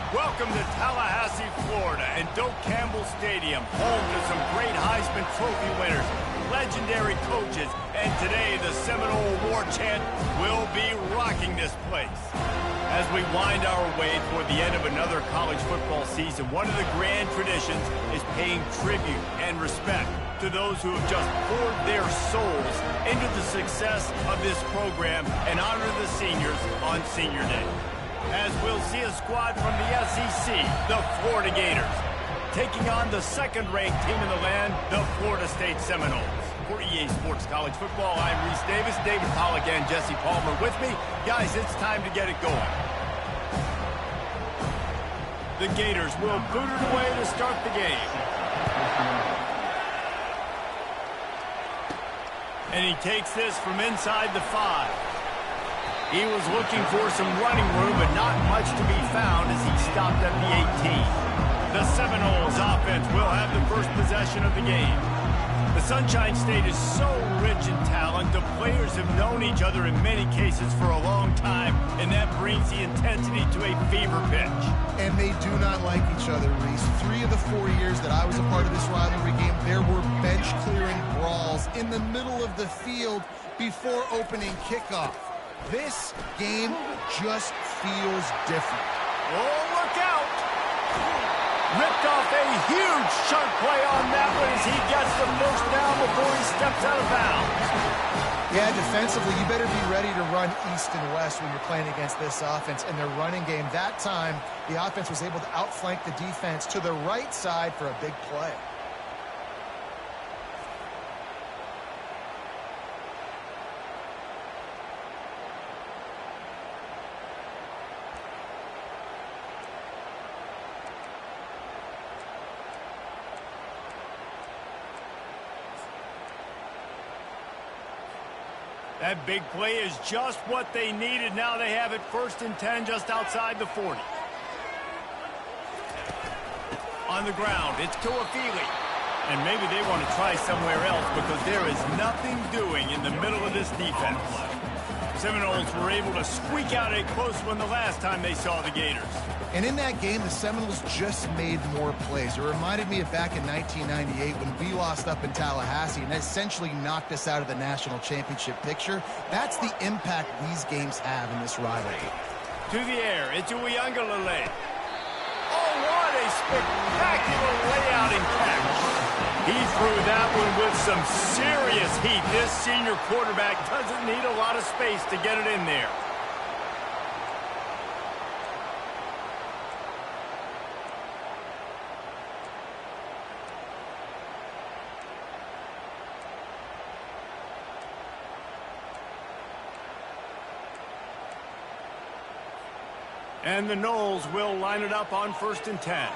Welcome to Tallahassee, Florida, and Doak Campbell Stadium, home to some great Heisman Trophy winners, legendary coaches, and today the Seminole War Chant will be rocking this place. As we wind our way toward the end of another college football season, one of the grand traditions is paying tribute and respect to those who have just poured their souls into the success of this program and honor the seniors on Senior Day. As we'll see a squad from the SEC, the Florida Gators, taking on the second-ranked team in the land, the Florida State Seminoles. For EA Sports College Football, I'm Reese Davis, David Pollack, and Jesse Palmer with me. Guys, it's time to get it going. The Gators will boot it away to start the game. And he takes this from inside the 5. He was looking for some running room, but not much to be found as he stopped at the 18. The Seminoles offense will have the first possession of the game. The Sunshine State is so rich in talent. The players have known each other in many cases for a long time, and that brings the intensity to a fever pitch. And they do not like each other, Reese. 3 of the 4 years that I was a part of this rivalry game, there were bench-clearing brawls in the middle of the field before opening kickoff. This game just feels different. Oh, look out! Ripped off a huge chunk play on that one as he gets the first down before he steps out of bounds. Yeah, defensively, you better be ready to run east and west when you're playing against this offense. In their running game, that time, the offense was able to outflank the defense to the right side for a big play. That big play is just what they needed. Now they have it 1st and 10 just outside the 40. On the ground, it's Toafili. And maybe they want to try somewhere else because there is nothing doing in the middle of this defense. Seminoles were able to squeak out a close one the last time they saw the Gators. And in that game, the Seminoles just made more plays. It reminded me of back in 1998 when we lost up in Tallahassee and essentially knocked us out of the national championship picture. That's the impact these games have in this rivalry. To the air, it's Uiagalelei. Oh, what a spectacular layout and catch. He threw that one with some serious heat. This senior quarterback doesn't need a lot of space to get it in there. And the Noles will line it up on 1st and 10.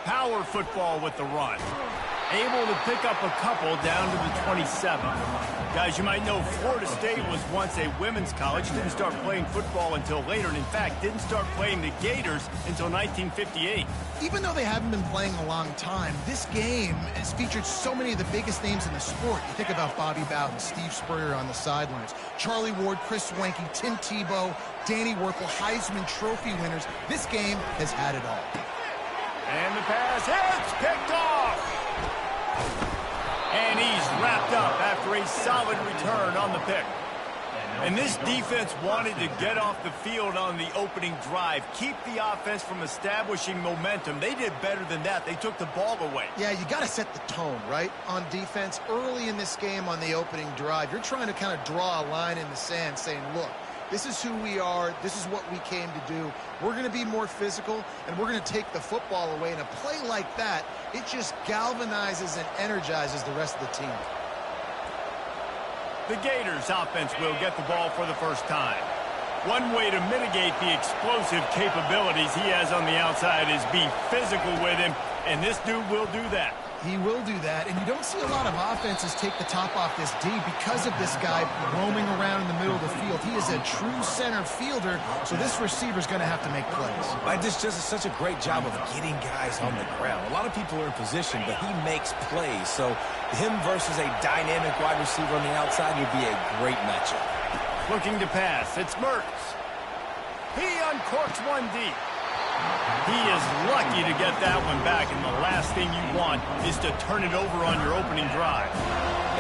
Power football with the run. Able to pick up a couple down to the 27. Guys, you might know Florida State was once a women's college. Didn't start playing football until later. And in fact, didn't start playing the Gators until 1958. Even though they haven't been playing a long time, this game has featured so many of the biggest names in the sport. You think about Bobby Bowden, Steve Spurrier on the sidelines, Charlie Ward, Chris Wenke, Tim Tebow, Danny Werfel, Heisman Trophy winners. This game has had it all. And the pass hits, picked off. And he's wrapped up after a solid return on the pick. And this defense wanted to get off the field on the opening drive, keep the offense from establishing momentum. They did better than that. They took the ball away. Yeah, you got to set the tone, right, on defense. Early in this game on the opening drive, you're trying to kind of draw a line in the sand saying, look, this is who we are. This is what we came to do. We're going to be more physical, and we're going to take the football away. And a play like that, it just galvanizes and energizes the rest of the team. The Gators offense will get the ball for the first time. One way to mitigate the explosive capabilities he has on the outside is be physical with him, and this dude will do that. He will do that, and you don't see a lot of offenses take the top off this D because of this guy roaming around in the middle of the field. He is a true center fielder, so this receiver's going to have to make plays. This just is such a great job of getting guys on the ground. A lot of people are in position, but he makes plays. So him versus a dynamic wide receiver on the outside would be a great matchup. Looking to pass. It's Mertz. He uncorks one deep. He is lucky to get that one back, and the last thing you want is to turn it over on your opening drive.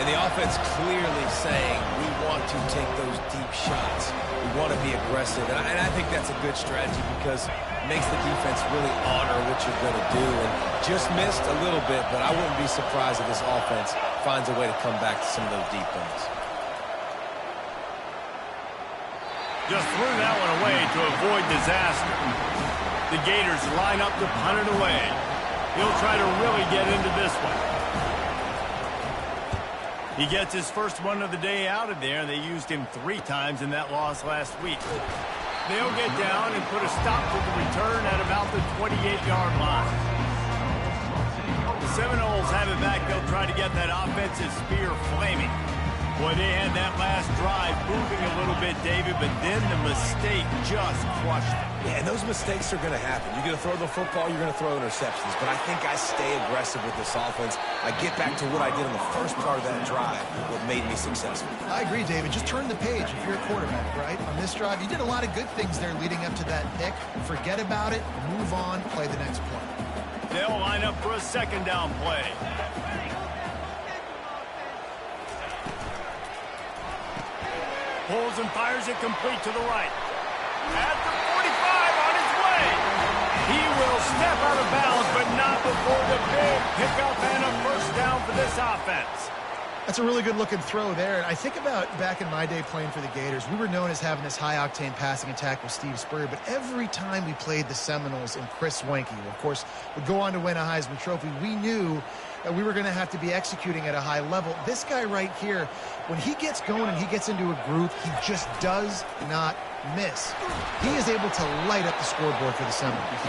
And the offense clearly saying, we want to take those deep shots. We want to be aggressive. And I think that's a good strategy because it makes the defense really honor what you're going to do. And just missed a little bit, but I wouldn't be surprised if this offense finds a way to come back to some of those deep ones. Just threw that one away to avoid disaster. The Gators line up to punt it away. He'll try to really get into this one. He gets his first one of the day out of there. They used him 3 times in that loss last week. They'll get down and put a stop to the return at about the 28-yard line. The Seminoles have it back. They'll try to get that offensive spear flaming. Boy, they had that last drive moving a little bit, David, but then the mistake just crushed them. Yeah, and those mistakes are going to happen. You're going to throw the football, you're going to throw interceptions. But I think I stay aggressive with this offense. I get back to what I did in the first part of that drive, what made me successful. I agree, David. Just turn the page if you're a quarterback, right? On this drive, you did a lot of good things there leading up to that pick. Forget about it, move on, play the next play. They'll line up for a second down play. Pulls and fires it complete to the right. At the 45 on his way. He will step out of bounds, but not before the big pickup and a first down for this offense. That's a really good-looking throw there. And I think about back in my day playing for the Gators, we were known as having this high-octane passing attack with Steve Spurrier, but every time we played the Seminoles and Chris Wenke, who, of course, would go on to win a Heisman Trophy, we knew that we were going to have to be executing at a high level. This guy right here, when he gets going and he gets into a groove, he just does not miss. He is able to light up the scoreboard for the Seminoles.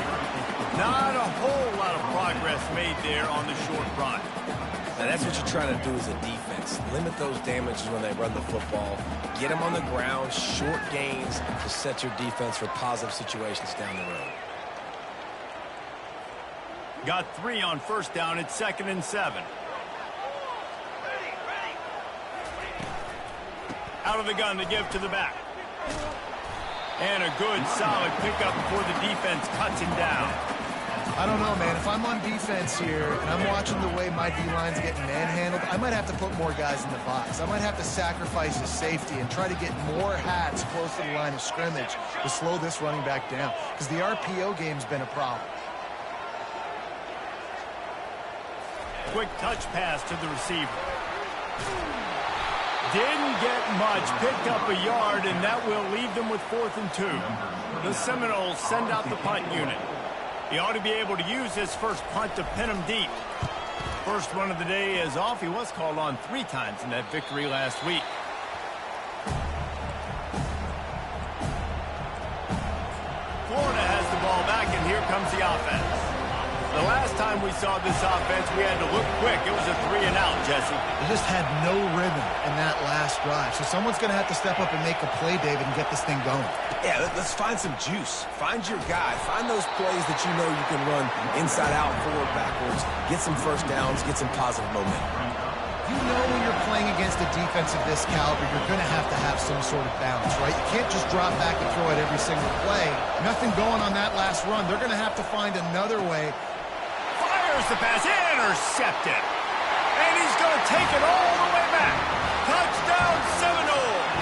Not a whole lot of progress made there on the short run. Now that's what you're trying to do as a defense. Limit those damages when they run the football. Get them on the ground, short gains to set your defense for positive situations down the road. Got 3 on first down. It's 2nd and 7. Out of the gun to give to the back. And a good, solid pickup before the defense cuts him down. I don't know, man. If I'm on defense here and I'm watching the way my D-line's getting manhandled, I might have to put more guys in the box. I might have to sacrifice his safety and try to get more hats close to the line of scrimmage to slow this running back down, because the RPO game's been a problem. Quick touch pass to the receiver. Didn't get much, picked up a yard, and that will leave them with 4th and 2. The Seminoles send out the punt unit. He ought to be able to use his first punt to pin him deep. First one of the day is off. He was called on 3 times in that victory last week. Florida has the ball back, and here comes the offense. The last time we saw this offense, we had to look quick. It was a 3-and-out, Jesse. They just had no rhythm in that last drive. So someone's going to have to step up and make a play, David, and get this thing going. Yeah, let's find some juice. Find your guy. Find those plays that you know you can run inside out, forward, backwards. Get some first downs. Get some positive momentum. You know when you're playing against a defense of this caliber, you're going to have some sort of balance, right? You can't just drop back and throw it every single play. Nothing going on that last run. They're going to have to find another way. Fires the pass, intercepted. And he's going to take it all the way back. Touchdown, Seminoles.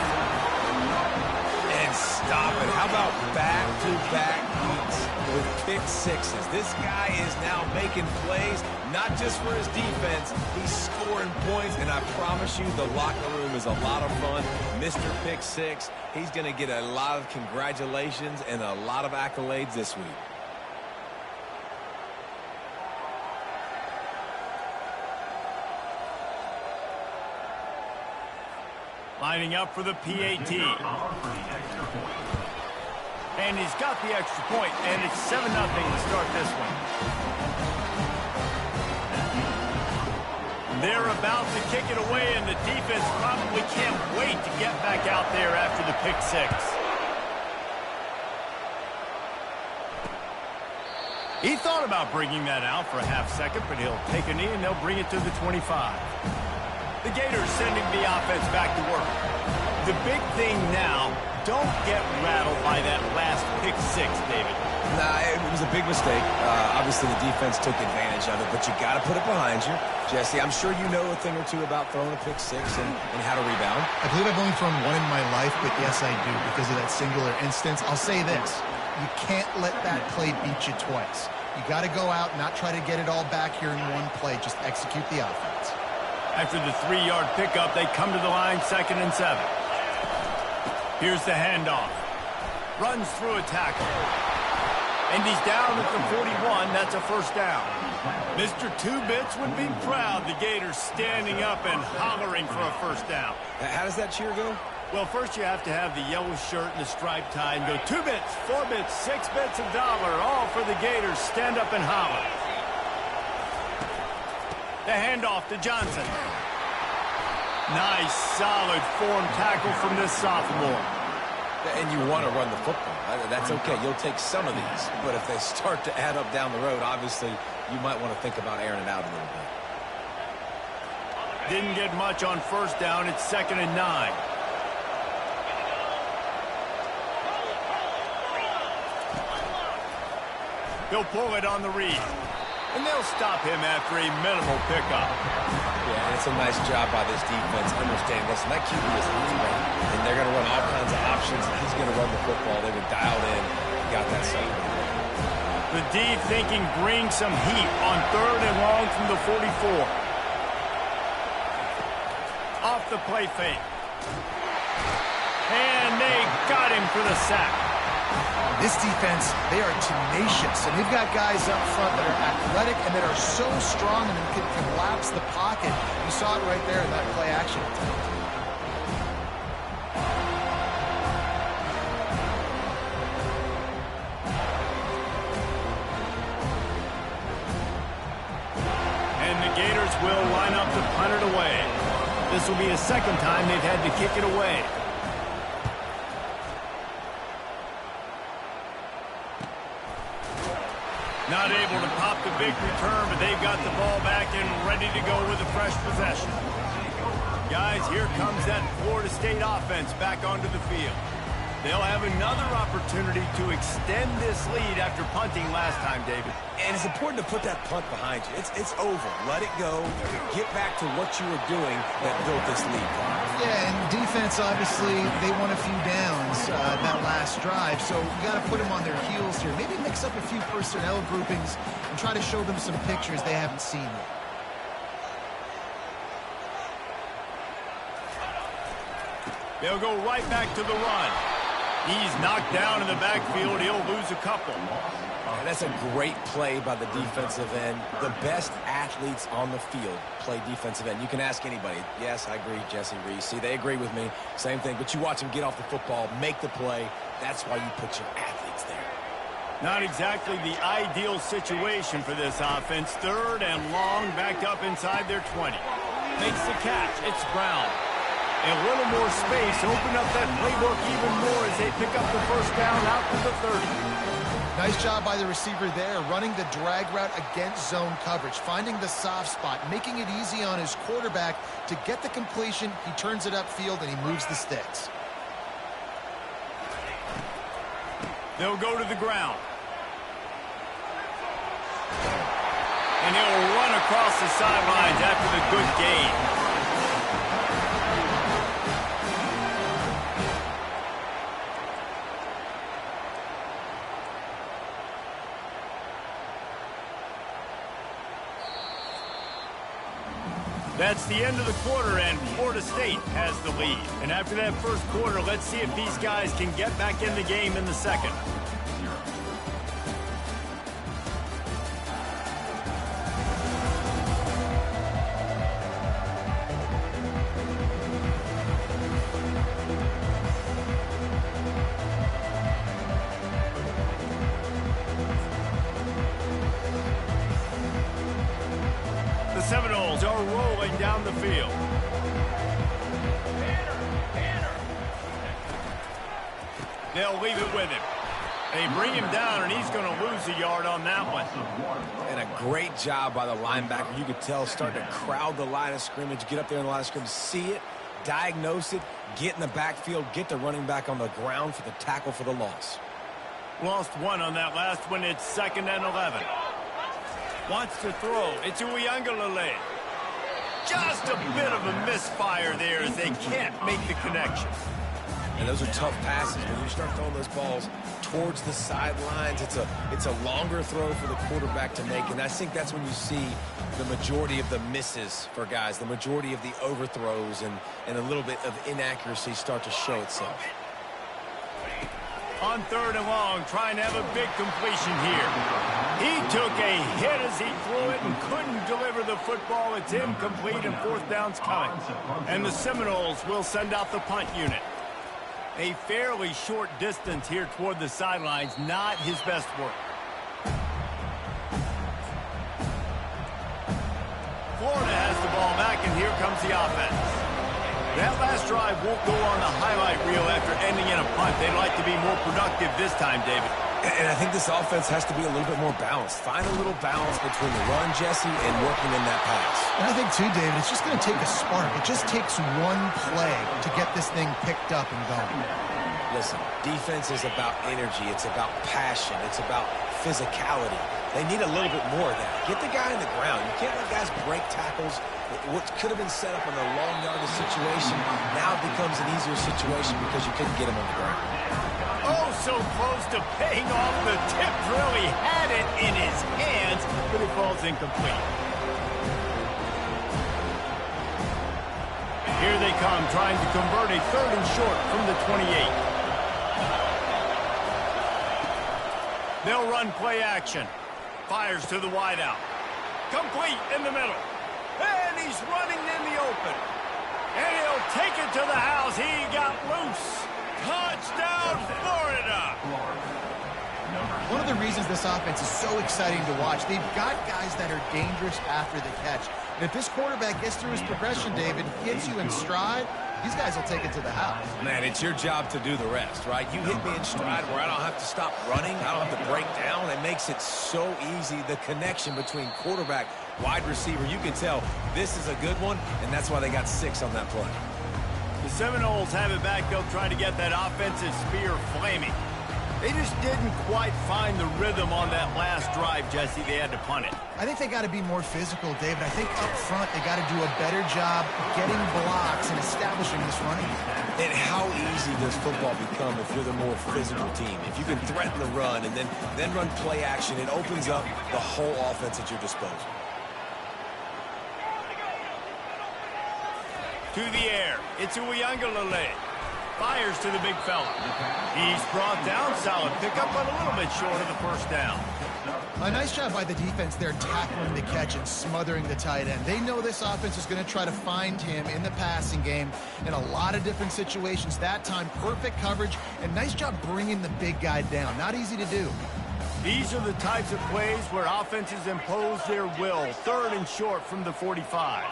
And stop it. How about back-to-back weeks with pick sixes? This guy is now making plays, not just for his defense. He's scoring points, and I promise you the locker room is a lot of fun. Mr. Pick Six, he's going to get a lot of congratulations and a lot of accolades this week. Lining up for the PAT. And he's got the extra point, and it's 7-0 to start this one. They're about to kick it away, and the defense probably can't wait to get back out there after the pick 6. He thought about bringing that out for a half second, but he'll take a knee, and they'll bring it to the 25. The Gators sending the offense back to work. The big thing now, don't get rattled by that last pick six, David. Nah, it was a big mistake. Obviously, the defense took advantage of it, but you got to put it behind you. Jesse, I'm sure you know a thing or two about throwing a pick six and how to rebound. I believe I've only thrown one in my life, but yes, I do because of that singular instance. I'll say this. You can't let that play beat you twice. You got to go out and not try to get it all back here in one play. Just execute the offense. After the 3-yard pickup, they come to the line 2nd and 7. Here's the handoff. Runs through a tackle. And he's down at the 41. That's a first down. Mr. Two-Bits would be proud. The Gators standing up and hollering for a first down. How does that cheer go? Well, first you have to have the yellow shirt and the striped tie and go 2 bits, 4 bits, 6 bits, $1, all for the Gators. Stand up and holler. The handoff to Johnson. Nice, solid form tackle from this sophomore. And you want to run the football. That's okay. You'll take some of these. But if they start to add up down the road, obviously, you might want to think about airing it out a little bit. Didn't get much on first down. It's 2nd and 9. He'll pull it on the read. And they'll stop him after a minimal pickup. Yeah, and it's a nice job by this defense. Understand, listen, that QB is a leader, and they're going to run all kinds of options, and he's going to run the football. They've been dialed in. Got that separated. The D thinking bring some heat on 3rd and long from the 44. Off the play fake. And they got him for the sack. This defense, they are tenacious, and they've got guys up front that are athletic and that are so strong and can collapse the pocket. You saw it right there in that play action attempt. And the Gators will line up to punt it away. This will be a 2nd time they've had to kick it away. Not able to pop the big return, but they've got the ball back and ready to go with a fresh possession. Guys, here comes that Florida State offense back onto the field. They'll have another opportunity to extend this lead after punting last time, David. And it's important to put that punt behind you. It's over. Let it go. Get back to what you were doing that built this lead. Yeah, and defense, obviously, they won a few downs that last drive, so you got to put them on their heels here. Maybe mix up a few personnel groupings and try to show them some pictures they haven't seen yet. They'll go right back to the run. He's knocked down in the backfield. He'll lose a couple. And that's a great play by the defensive end. The best athletes on the field play defensive end. You can ask anybody. Yes, I agree, Jesse Reese. See, they agree with me. Same thing. But you watch them get off the football, make the play. That's why you put your athletes there. Not exactly the ideal situation for this offense. 3rd and long, backed up inside their 20. Makes the catch. It's Brown. And a little more space. Open up that playbook even more as they pick up the first down out to the 30. Nice job by the receiver there, running the drag route against zone coverage, finding the soft spot, making it easy on his quarterback to get the completion. He turns it upfield, and he moves the sticks. They'll go to the ground. And he'll run across the sidelines after the good gain. That's the end of the quarter, and Florida State has the lead. And after that first quarter, let's see if these guys can get back in the game in the second. The Seminoles are rolling down the field. They'll leave it with him. They bring him down, and he's going to lose a yard on that one. And a great job by the linebacker. You could tell starting to crowd the line of scrimmage, get up there in the line of scrimmage, see it, diagnose it, get in the backfield, get the running back on the ground for the tackle for the loss. Lost one on that last one. It's 2nd and 11. Wants to throw. It's Uiagalelei. Just a bit of a misfire there as they can't make the connection. And those are tough passes. When you start throwing those balls towards the sidelines, it's a longer throw for the quarterback to make. And I think that's when you see the majority of the misses for guys, the majority of the overthrows and a little bit of inaccuracy start to show itself. On 3rd and long, trying to have a big completion here. He took a hit as he threw it and couldn't deliver the football. It's incomplete and 4th down's coming. And the Seminoles will send out the punt unit. A fairly short distance here toward the sidelines, not his best work. Florida has the ball back, and here comes the offense. That last drive won't go on the highlight reel after ending in a punt. They'd like to be more productive this time, David. And I think this offense has to be a little bit more balanced. Find a little balance between the run, Jesse, and working in that pass. And I think, too, David, it's just going to take a spark. It just takes one play to get this thing picked up and going. Listen, defense is about energy. It's about passion. It's about physicality. They need a little bit more of that. Get the guy in the ground. You can't let guys break tackles. What could have been set up in a long yardage situation now becomes an easier situation because you couldn't get him on the ground. Oh, so close to paying off. The tip really had it in his hands, but it falls incomplete. Here they come, trying to convert a 3rd and short from the 28. They'll run play action. Fires to the wideout. Complete in the middle. And he's running in the open. And he'll take it to the house. He got loose. Touchdown, Florida! One of the reasons this offense is so exciting to watch, they've got guys that are dangerous after the catch. And if this quarterback gets through his progression, David, gets you in stride, these guys will take it to the house. Man, it's your job to do the rest, right? You hit me in stride where I don't have to stop running. I don't have to break down. It makes it so easy. The connection between quarterback, wide receiver, you can tell this is a good one, and that's why they got 6 on that play. The Seminoles have it back. They'll try to get that offensive spear flaming. They just didn't quite find the rhythm on that last drive, Jesse. They had to punt it. I think they got to be more physical, David. I think up front they got to do a better job getting blocks and establishing this running. And how easy does football become if you're the more physical team? If you can threaten the run and then run play action, it opens up the whole offense at your disposal. To the air. It's Uiagalelei. Fires to the big fella. He's brought down. Solid pickup, but a little bit short of the 1st down. A nice job by the defense there tackling the catch and smothering the tight end. They know this offense is going to try to find him in the passing game in a lot of different situations. That time, perfect coverage, and nice job bringing the big guy down. Not easy to do. These are the types of plays where offenses impose their will. 3rd and short from the 45.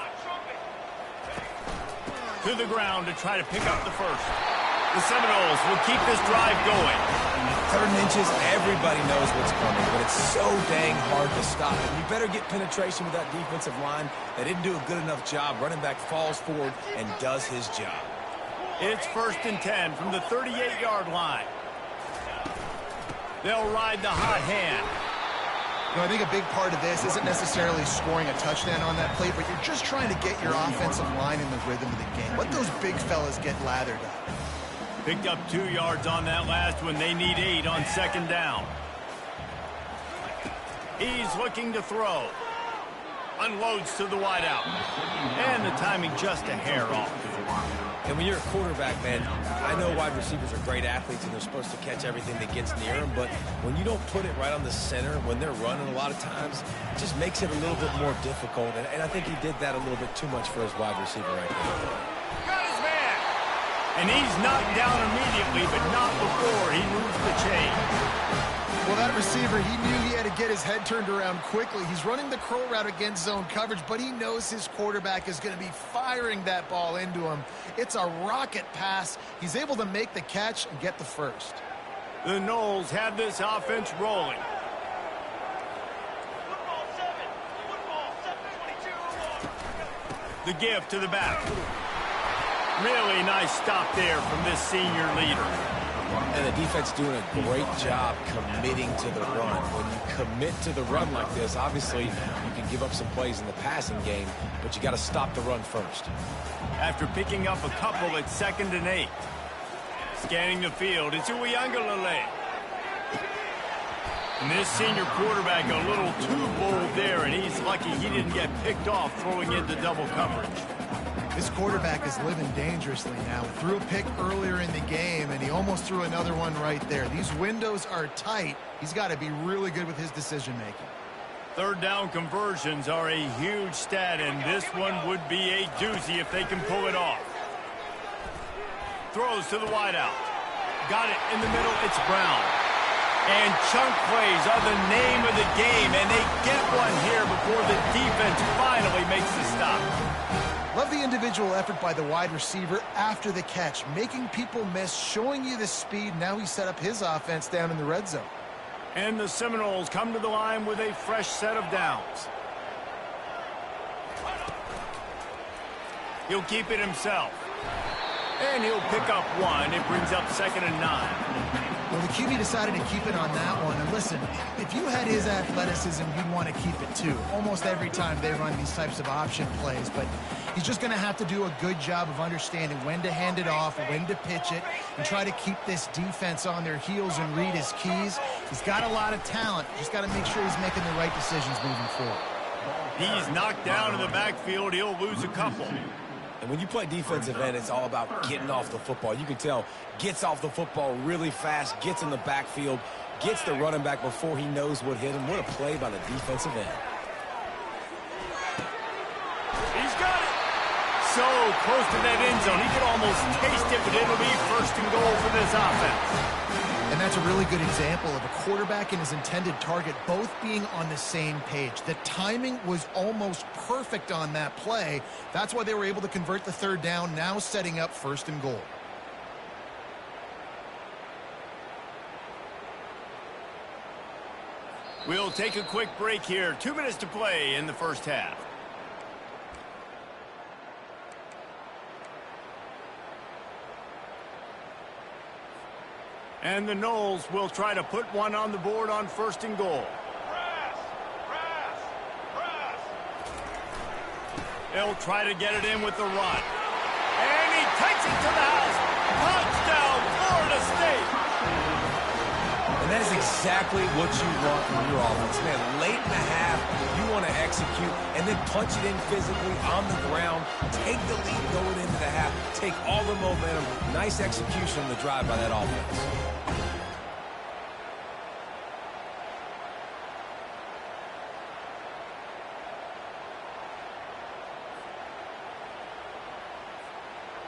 To the ground to try to pick up the 1st. The Seminoles will keep this drive going. 3rd and inches, everybody knows what's coming, but it's so dang hard to stop it. You better get penetration with that defensive line. They didn't do a good enough job. Running back falls forward and does his job. It's 1st and 10 from the 38-yard line. They'll ride the hot hand. You know, I think a big part of this isn't necessarily scoring a touchdown on that play, but you're just trying to get your offensive line in the rhythm of the game. Let those big fellas get lathered up. Picked up 2 yards on that last one. They need 8 on 2nd down. He's looking to throw. Unloads to the wideout. And the timing just a hair off. And when you're a quarterback, man, I know wide receivers are great athletes and they're supposed to catch everything that gets near them, but when you don't put it right on the center, when they're running a lot of times, it just makes it a little bit more difficult. And I think he did that a little bit too much for his wide receiver right there. Got his man! And he's knocked down immediately, but not before he moves the chain. Well, that receiver, he knew he had to get his head turned around quickly. He's running the crow route against zone coverage, but he knows his quarterback is going to be firing that ball into him. It's a rocket pass. He's able to make the catch and get the 1st. The Noles have this offense rolling. The give to the back. Really nice stop there from this senior leader. And the defense doing a great job committing to the run. When you commit to the run like this, obviously you can give up some plays in the passing game, but you got to stop the run first. After picking up a couple at 2nd and 8. Scanning the field, it's Uiagalelei. And this senior quarterback a little too bold there, and he's lucky he didn't get picked off throwing into double coverage. This quarterback is living dangerously now. Threw a pick earlier in the game, and he almost threw another one right there. These windows are tight. He's got to be really good with his decision-making. 3rd down conversions are a huge stat, and this one would be a doozy if they can pull it off. Throws to the wideout. Got it in the middle. It's Brown. And chunk plays are the name of the game, and they get one here before the defense finally makes the stop. Love the individual effort by the wide receiver after the catch, making people miss, showing you the speed. Now he set up his offense down in the red zone. And the Seminoles come to the line with a fresh set of downs. He'll keep it himself. And he'll pick up one. It brings up 2nd and 9. Well, the QB decided to keep it on that one. And listen, if you had his athleticism, you'd want to keep it too. Almost every time they run these types of option plays. But he's just going to have to do a good job of understanding when to hand it off, when to pitch it, and try to keep this defense on their heels and read his keys. He's got a lot of talent. Just got to make sure he's making the right decisions moving forward. He's knocked down in the backfield. He'll lose a couple. And when you play defensive end, it's all about getting off the football. You can tell, gets off the football really fast, gets in the backfield, gets the running back before he knows what hit him. What a play by the defensive end. He's got it. So close to that end zone. He could almost taste it, but it'll be 1st and goal for this offense. And that's a really good example of a quarterback and his intended target both being on the same page. The timing was almost perfect on that play. That's why they were able to convert the 3rd down, now setting up 1st and goal. We'll take a quick break here. 2 minutes to play in the first half. And the Noles will try to put one on the board on 1st and goal. They'll try to get it in with the run. And he takes it to the house. Touchdown, Florida State. And that is exactly what you want from your offense. Man, late in the half, you want to execute and then punch it in physically on the ground. Take the lead going into the half. Take all the momentum. Nice execution on the drive by that offense.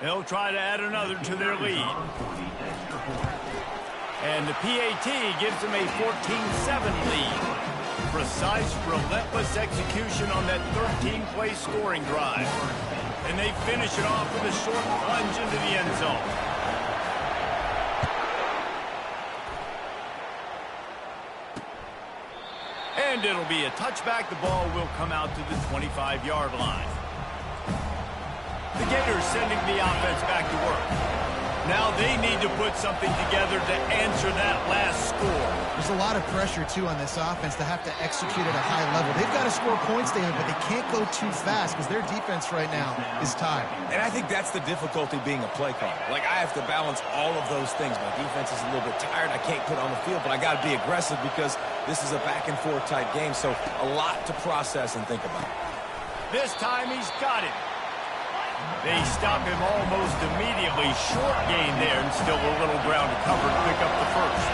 They'll try to add another to their lead. And the PAT gives them a 14-7 lead. Precise, relentless execution on that 13-play scoring drive. And they finish it off with a short plunge into the end zone. And it'll be a touchback. The ball will come out to the 25-yard line. The Gators sending the offense back to work. Now they need to put something together to answer that last score. There's a lot of pressure, too, on this offense to have to execute at a high level. They've got to score points, David, but they can't go too fast because their defense right now is tired. And I think that's the difficulty being a play caller. Like, I have to balance all of those things. My defense is a little bit tired. I can't put on the field, but I got to be aggressive because this is a back-and-forth type game, so a lot to process and think about. This time he's got it. They stop him almost immediately. Short gain there, and still a little ground to cover to pick up the first.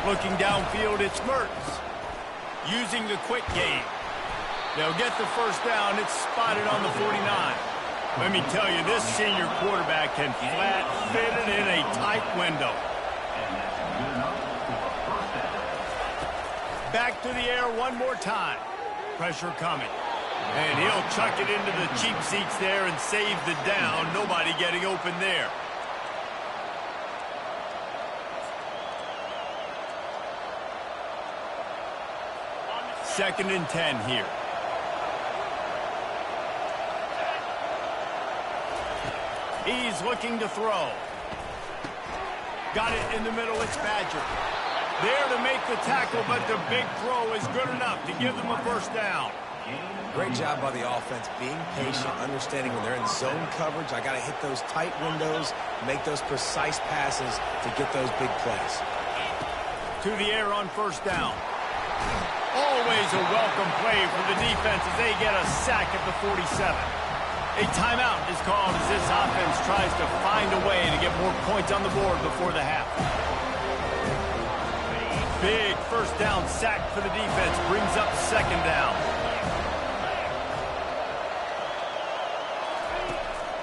Looking downfield, it's Mertens. Using the quick game. They'll get the first down. It's spotted on the 49. Let me tell you, this senior quarterback can flat fit it in a tight window. Back to the air one more time. Pressure coming. And he'll chuck it into the cheap seats there and save the down. Nobody getting open there. Second and 10 here. He's looking to throw. Got it in the middle. It's Badger. There to make the tackle, but the big throw is good enough to give them a first down. Great job by the offense, being patient, understanding when they're in zone coverage, I got to hit those tight windows, make those precise passes to get those big plays. To the air on first down. Always a welcome play for the defense as they get a sack at the 47. A timeout is called as this offense tries to find a way to get more points on the board before the half. Big first down sack for the defense brings up second down.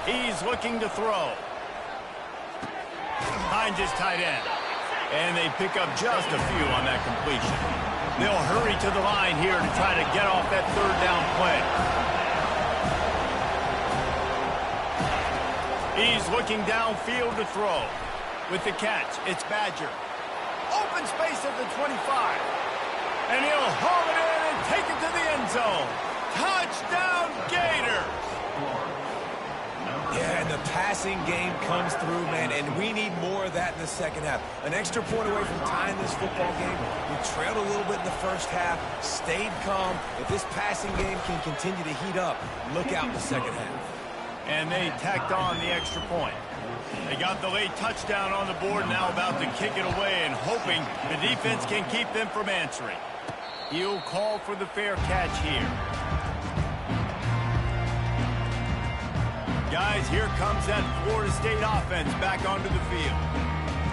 He's looking to throw. Finds his tight end. And they pick up just a few on that completion. They'll hurry to the line here to try to get off that third down play. He's looking downfield to throw. With the catch, it's Badger. Open space at the 25. And he'll haul it in and take it to the end zone. Touchdown, Gators! Yeah, and the passing game comes through, man, and we need more of that in the second half. An extra point away from tying this football game. We trailed a little bit in the first half, stayed calm. If this passing game can continue to heat up, look out in the second half. And they tacked on the extra point. They got the late touchdown on the board, now about to kick it away and hoping the defense can keep them from answering. He'll call for the fair catch here. Guys, here comes that Florida State offense back onto the field.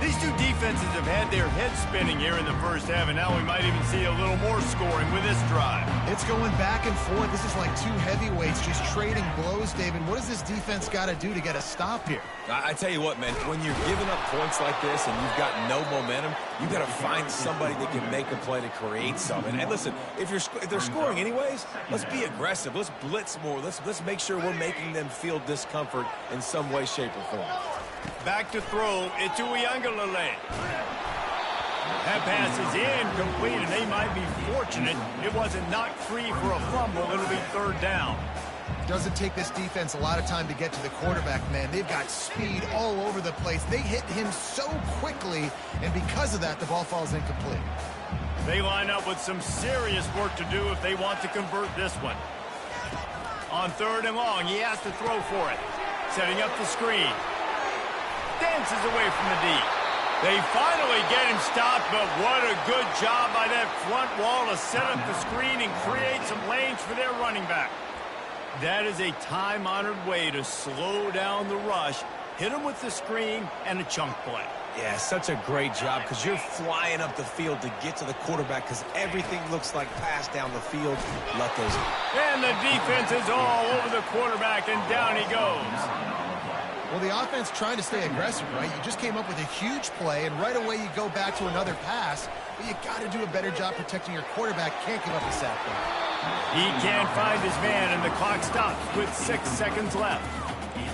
These two defenses have had their heads spinning here in the first half, and now we might even see a little more scoring with this drive. It's going back and forth. This is like two heavyweights just trading blows, David. What does this defense got to do to get a stop here? I tell you what, man, when you're giving up points like this and you've got no momentum, you've got to find somebody that can make a play to create something. And listen, if they're scoring anyways, let's be aggressive. Let's blitz more. Let's make sure we're making them feel discomfort in some way, shape, or form. Back to throw. It's Uiagalelei. That pass is incomplete, and they might be fortunate it wasn't knocked free for a fumble. It'll be third down. Doesn't take this defense a lot of time to get to the quarterback, man. They've got speed all over the place. They hit him so quickly, and because of that, the ball falls incomplete. They line up with some serious work to do if they want to convert this one. On third and long, he has to throw for it. Setting up the screen. Dances away from the deep. They finally get him stopped, but what a good job by that front wall to set up the screen and create some lanes for their running back. That is a time-honored way to slow down the rush, hit him with the screen, and a chunk play. Yeah, such a great job because you're flying up the field to get to the quarterback because everything looks like pass down the field. Let those. And the defense is all over the quarterback, and down he goes. Well, the offense trying to stay aggressive, right? You just came up with a huge play, and right away you go back to another pass, but you got to do a better job protecting your quarterback. Can't give up a sack there. He can't find his man, and the clock stops with 6 seconds left.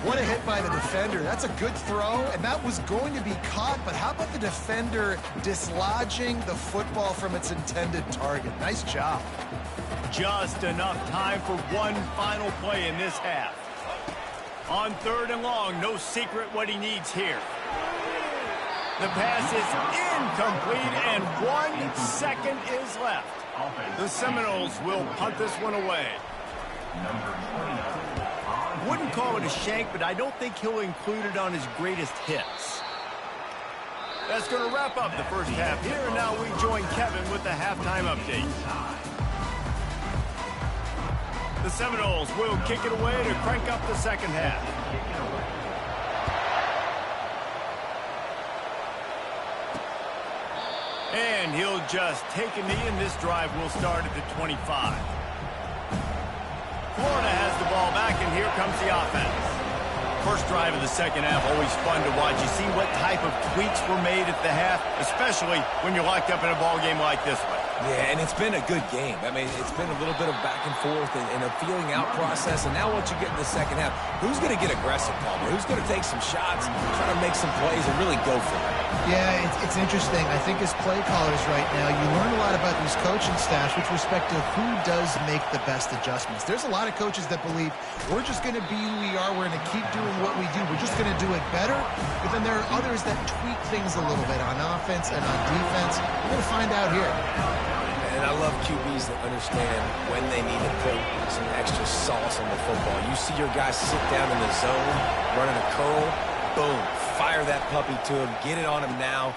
What a hit by the defender. That's a good throw, and that was going to be caught, but how about the defender dislodging the football from its intended target? Nice job. Just enough time for one final play in this half. On third and long, no secret what he needs here. The pass is incomplete, and 1 second is left. The Seminoles will punt this one away. Wouldn't call it a shank, but I don't think he'll include it on his greatest hits. That's going to wrap up the first half here, and now we join Kevin with the halftime update. The Seminoles will kick it away to crank up the second half. And he'll just take a knee, and this drive will start at the 25. Florida has the ball back, and here comes the offense. First drive of the second half, always fun to watch. You see what type of tweaks were made at the half, especially when you're locked up in a ball game like this one. Yeah, and it's been a good game. I mean, it's been a little bit of back and forth and a feeling out process. And now once you get in the second half, who's going to get aggressive, Palmer? Who's going to take some shots, try to make some plays, and really go for it? Yeah, it's interesting. I think as play callers right now, you learn a lot about these coaching staffs with respect to who does make the best adjustments. There's a lot of coaches that believe we're just going to be who we are. We're going to keep doing what we do. We're just going to do it better. But then there are others that tweak things a little bit on offense and on defense. We're going to find out here. And I love QBs that understand when they need to put some extra sauce on the football. You see your guys sit down in the zone, running a curl, boom, fire that puppy to him, get it on him now.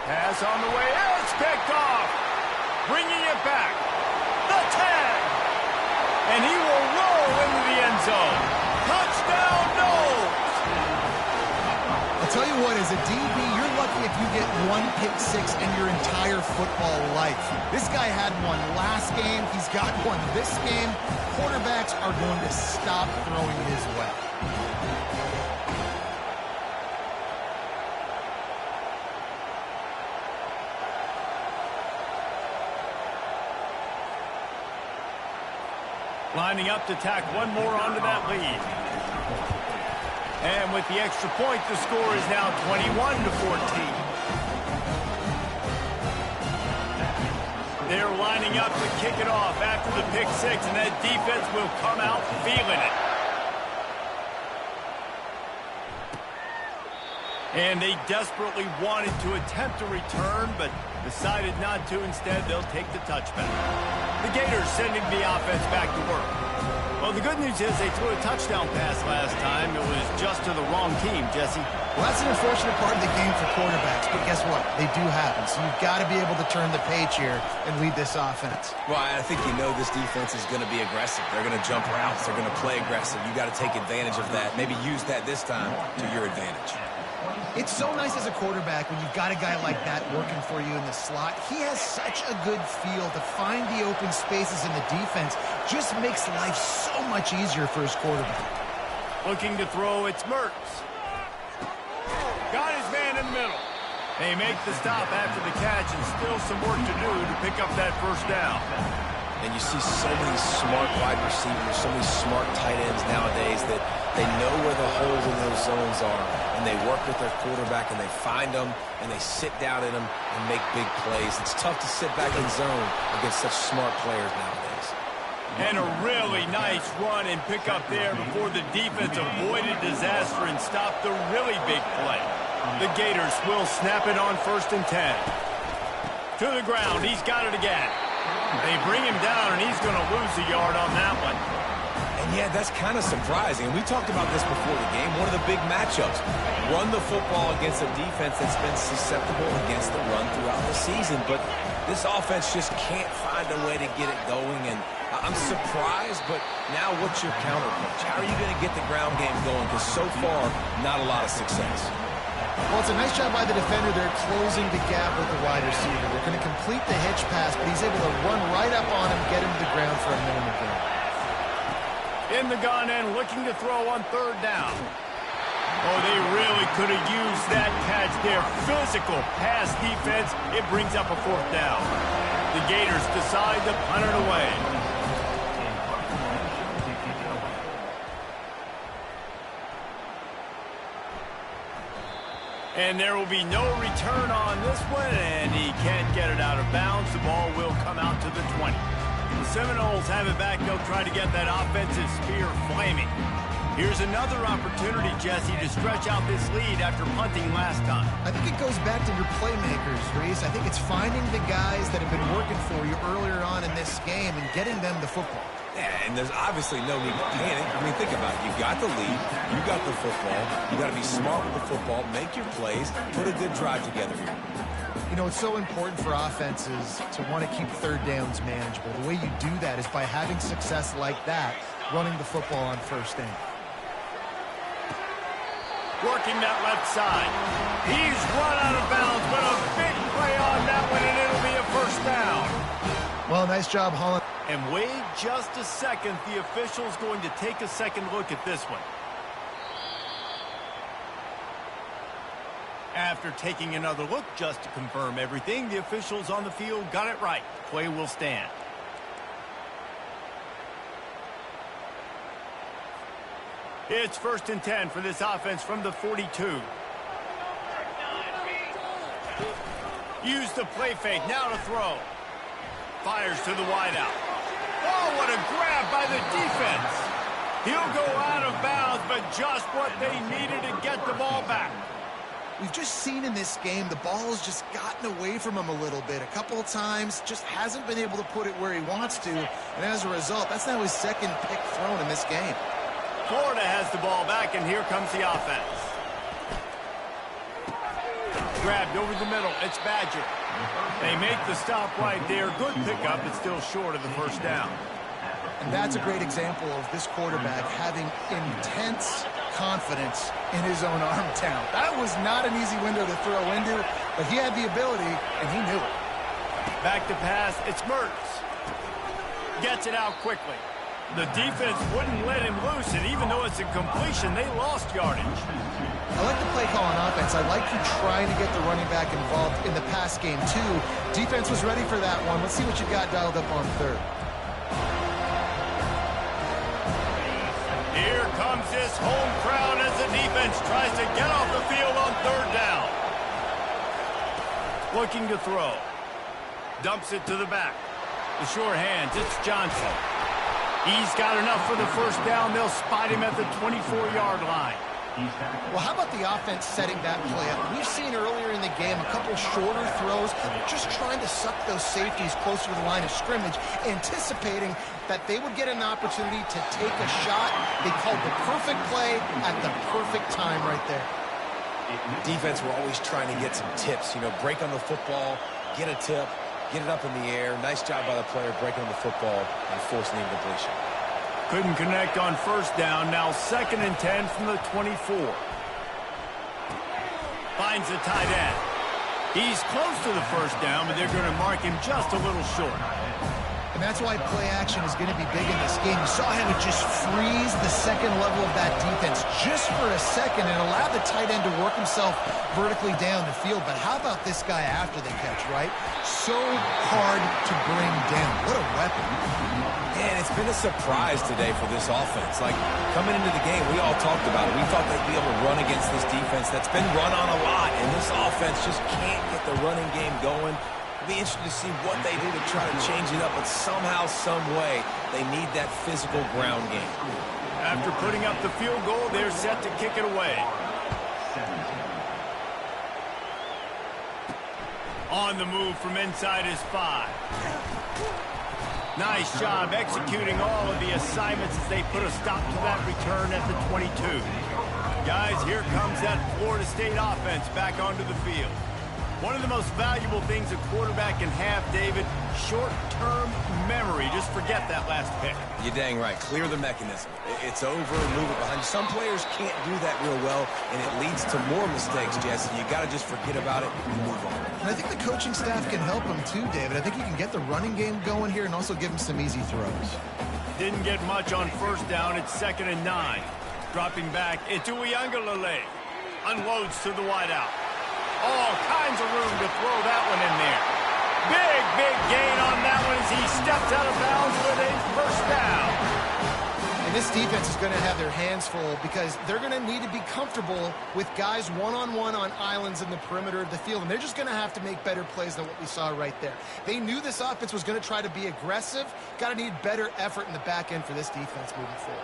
Pass on the way, it's picked off. Bringing it back. The tag. And he will roll into the end zone. Touchdown, Knowles. I'll tell you what, as a DB, you're lucky if you get one pick six in your entire football life. This guy had one last game. He's got one this game. Quarterbacks are going to stop throwing his way. Lining up to tack one more onto that lead. And with the extra point, the score is now 21-14. They're lining up to kick it off after the pick six, and that defense will come out feeling it. And they desperately wanted to attempt a return, but decided not to. Instead, they'll take the touchback. The Gators sending the offense back to work. Well, the good news is they threw a touchdown pass last time. It was just to the wrong team, Jesse. Well, that's an unfortunate part of the game for quarterbacks, but guess what? They do happen, so you've got to be able to turn the page here and lead this offense. Well, I think you know this defense is going to be aggressive. They're going to jump routes. They're going to play aggressive. You got to take advantage of that. Maybe use that this time to your advantage. It's so nice as a quarterback when you've got a guy like that working for you in the slot. He has such a good feel to find the open spaces in the defense. Just makes life so much easier for his quarterback. Looking to throw, it's Mertz. Got his man in the middle. They make the stop after the catch, and still some work to do to pick up that first down. And you see so many smart wide receivers, so many smart tight ends nowadays that they know where the holes in those zones are, and they work with their quarterback, and they find them, and they sit down in them and make big plays. It's tough to sit back in zone against such smart players nowadays. And a really nice run and pick up there before the defense avoided disaster and stopped the really big play. The Gators will snap it on 1st and 10. To the ground, he's got it again. They bring him down, and he's going to lose a yard on that one. And yeah, that's kind of surprising. And we talked about this before the game. One of the big matchups. Run the football against a defense that's been susceptible against the run throughout the season. But this offense just can't find a way to get it going. And I'm surprised, but now what's your counterpunch? How are you going to get the ground game going? Because so far, not a lot of success. Well, it's a nice job by the defender. They're closing the gap with the wide receiver. They're going to complete the hitch pass, but he's able to run right up on him, get him to the ground for a minimum gain. In the gun and looking to throw on 3rd down. Oh, they really could have used that catch there. Physical pass defense. It brings up a 4th down. The Gators decide to punt it away. And there will be no return on this one, and he can't get it out of bounds. The ball will come out to the 20. The Seminoles have it back. They'll try to get that offensive spear flaming. Here's another opportunity, Jesse, to stretch out this lead after punting last time. I think it goes back to your playmakers, Reese. I think it's finding the guys that have been working for you earlier on in this game and getting them the football. Yeah, and there's obviously no need to panic. I mean, think about it. You've got the lead. You got the football. You got to be smart with the football. Make your plays. Put a good drive together here. You know, it's so important for offenses to want to keep 3rd downs manageable. The way you do that is by having success like that, running the football on 1st down. Working that left side. He's run out of bounds, but a big play on that one, and it'll be a 1st down. Well, nice job, Holland. And wait just a second. The official's going to take a second look at this one. After taking another look just to confirm everything, the officials on the field got it right. Play will stand. It's 1st and 10 for this offense from the 42. Use the play fake, now to throw. Fires to the wideout. Oh, what a grab by the defense. He'll go out of bounds, but just what they needed to get the ball back. We've just seen in this game the ball has just gotten away from him a little bit. A couple of times, just hasn't been able to put it where he wants to. And as a result, that's now his 2nd pick thrown in this game. Florida has the ball back, and here comes the offense. Grabbed over the middle. It's Badger. They make the stop right there. Good pickup, but still short of the 1st down. And that's a great example of this quarterback having intense confidence in his own arm talent. That was not an easy window to throw into, but he had the ability, and he knew it. Back to pass. It's Mertz. Gets it out quickly. The defense wouldn't let him loose, and even though it's a completion, they lost yardage. I like the play call on offense. I like you trying to get the running back involved in the pass game, too. Defense was ready for that one. Let's see what you got dialed up on 3rd. Here comes this home crowd as the defense tries to get off the field on 3rd down. Looking to throw. Dumps it to the back. The short hands, it's Johnson. He's got enough for the 1st down. They'll spot him at the 24-yard line. Well, how about the offense setting that play up? We've seen earlier in the game a couple shorter throws, just trying to suck those safeties closer to the line of scrimmage, anticipating that they would get an opportunity to take a shot. They called the perfect play at the perfect time right there. Defense were always trying to get some tips, break on the football, get a tip, get it up in the air. Nice job by the player breaking on the football and forcing the incompletion. Couldn't connect on 1st down. Now 2nd and 10 from the 24. Finds the tight end. He's close to the 1st down, but they're going to mark him just a little short. And that's why play action is going to be big in this game. You saw him just freeze the 2nd level of that defense just for a second and allow the tight end to work himself vertically down the field. But how about this guy after the catch, right? So hard to bring down. What a weapon. And it's been a surprise today for this offense. Like, coming into the game, we all talked about it. We thought they'd be able to run against this defense that's been run on a lot, and this offense just can't get the running game going. It'll be interesting to see what they do to try to change it up, but somehow, some way, they need that physical ground game. After putting up the field goal, they're set to kick it away. On the move from inside his 5. Nice job executing all of the assignments as they put a stop to that return at the 22. Guys, here comes that Florida State offense back onto the field. One of the most valuable things a quarterback can have, David, short-term memory. Just forget that last pick. You're dang right. Clear the mechanism. It's over and move it behind you. Some players can't do that real well, and it leads to more mistakes, Jesse. You got to just forget about it and move on. And I think the coaching staff can help him too, David. I think he can get the running game going here and also give him some easy throws. Didn't get much on 1st down. It's 2nd and 9. Dropping back, it's Uiagalelei. Unloads to the wideout. All kinds of room to throw that one in there. Big gain on that one as he steps out of bounds with a 1st down. And this defense is going to have their hands full because they're going to need to be comfortable with guys one-on-one on islands in the perimeter of the field. And they're just going to have to make better plays than what we saw right there. They knew this offense was going to try to be aggressive. Got to need better effort in the back end for this defense moving forward.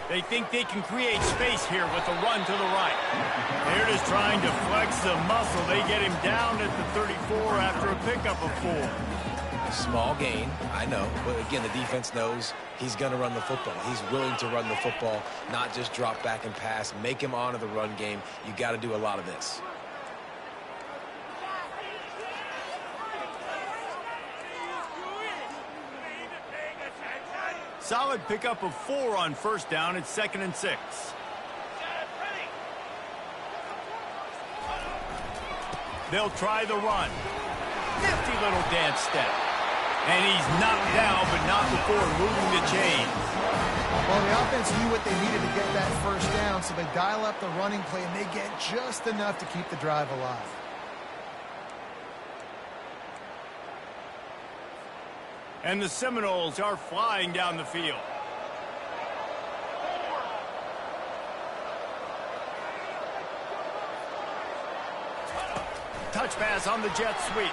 They think they can create space here with a run to the right. They're just trying to flex the muscle. They get him down at the 34 after a pickup of 4. Small gain, I know. But again, the defense knows he's going to run the football. He's willing to run the football, not just drop back and pass. Make him honor the run game. You got to do a lot of this. Solid pickup of 4 on 1st down. It's 2nd and 6. They'll try the run. Nifty little dance step. And he's knocked down, but not before moving the chains. Well, the offense knew what they needed to get that first down, so they dial up the running play, and they get just enough to keep the drive alive. And the Seminoles are flying down the field. Touch pass on the jet sweep.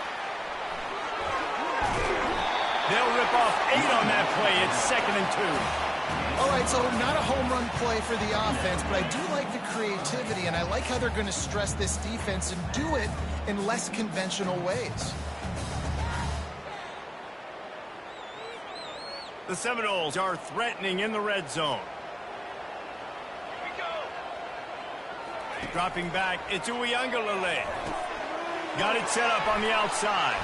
They'll rip off 8 on that play. It's 2nd and 2. All right, so not a home run play for the offense, but I do like the creativity, and I like how they're going to stress this defense and do it in less conventional ways. The Seminoles are threatening in the red zone. Dropping back, it's Uiagalelei. Got it set up on the outside.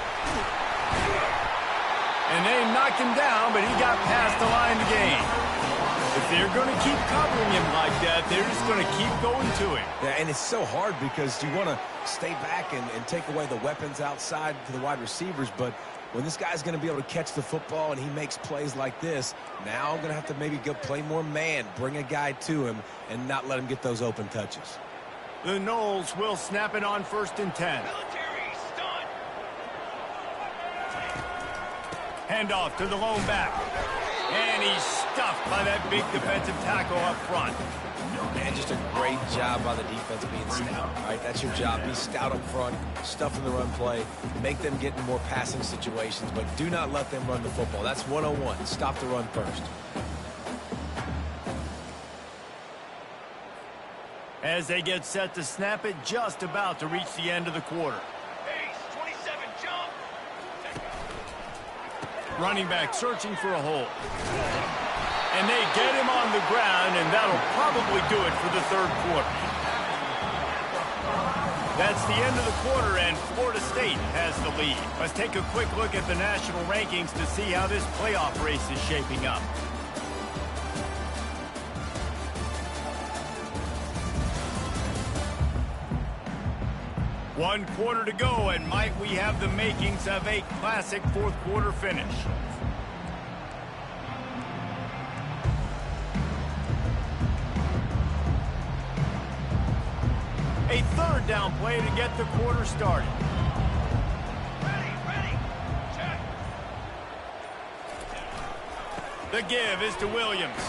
And they knocked him down, but he got past the line to gain. If they're going to keep covering him like that, they're just going to keep going to him. Yeah, and it's so hard because you want to stay back and take away the weapons outside to the wide receivers, but when this guy's going to be able to catch the football and he makes plays like this, now I'm going to have to maybe go play more man, bring a guy to him, and not let him get those open touches. The Noles will snap it on 1st and 10. Handoff to the lone back. And he's stuffed by that big defensive tackle up front. Man, just a great job by the defense being stout. All right, that's your job. Be stout up front, stuff in the run play, make them get in more passing situations, but do not let them run the football. That's 101. Stop the run first. As they get set to snap it, just about to reach the end of the quarter. Running back searching for a hole. And they get him on the ground, and that'll probably do it for the 3rd quarter. That's the end of the quarter, and Florida State has the lead. Let's take a quick look at the national rankings to see how this playoff race is shaping up. One quarter to go, and might we have the makings of a classic 4th quarter finish. A 3rd down play to get the quarter started. Ready. Check. The give is to Williams.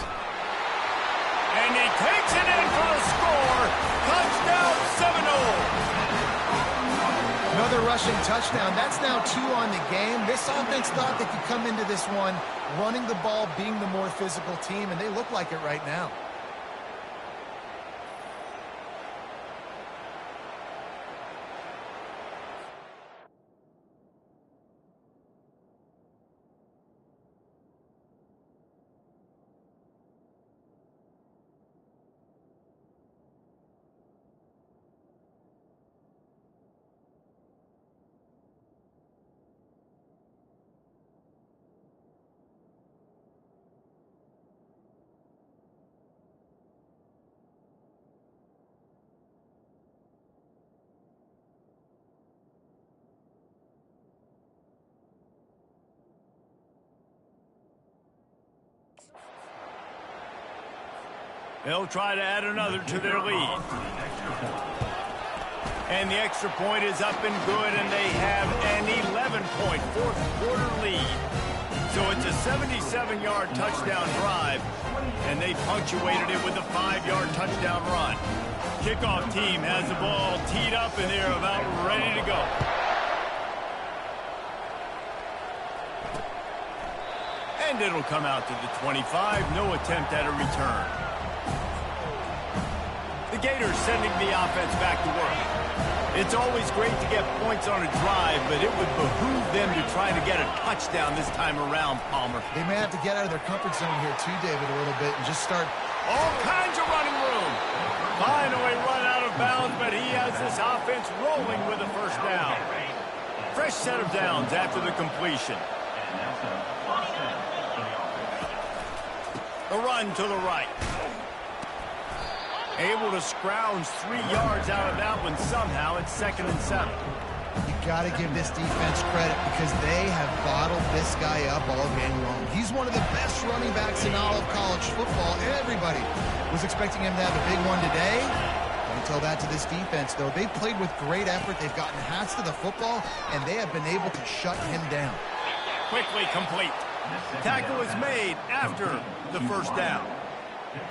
And he takes it in for the score. Touchdown Seminoles. Another rushing touchdown. That's now 2 on the game. This offense thought they could come into this one running the ball, being the more physical team, and they look like it right now. They'll try to add another to their lead. And the extra point is up and good, and they have an 11-point 4th quarter lead. So it's a 77-yard touchdown drive, and they punctuated it with a 5-yard touchdown run. Kickoff team has the ball teed up, and they're about ready to go. And it'll come out to the 25. No attempt at a return. The Gators sending the offense back to work. It's always great to get points on a drive, but it would behoove them to try to get a touchdown this time around, Palmer. They may have to get out of their comfort zone here too, David, a little bit, and just start. All kinds of running room. Finally run out of bounds, but he has this offense rolling with a 1st down. Fresh set of downs after the completion. The run to the right. Able to scrounge 3 yards out of that one somehow. It's 2nd and 7. You got to give this defense credit because they have bottled this guy up all game long. He's one of the best running backs in all of college football. Everybody was expecting him to have a big one today. Don't tell that to this defense, though. They've played with great effort. They've gotten hats to the football, and they have been able to shut him down. Quickly complete. Tackle is made after the first down.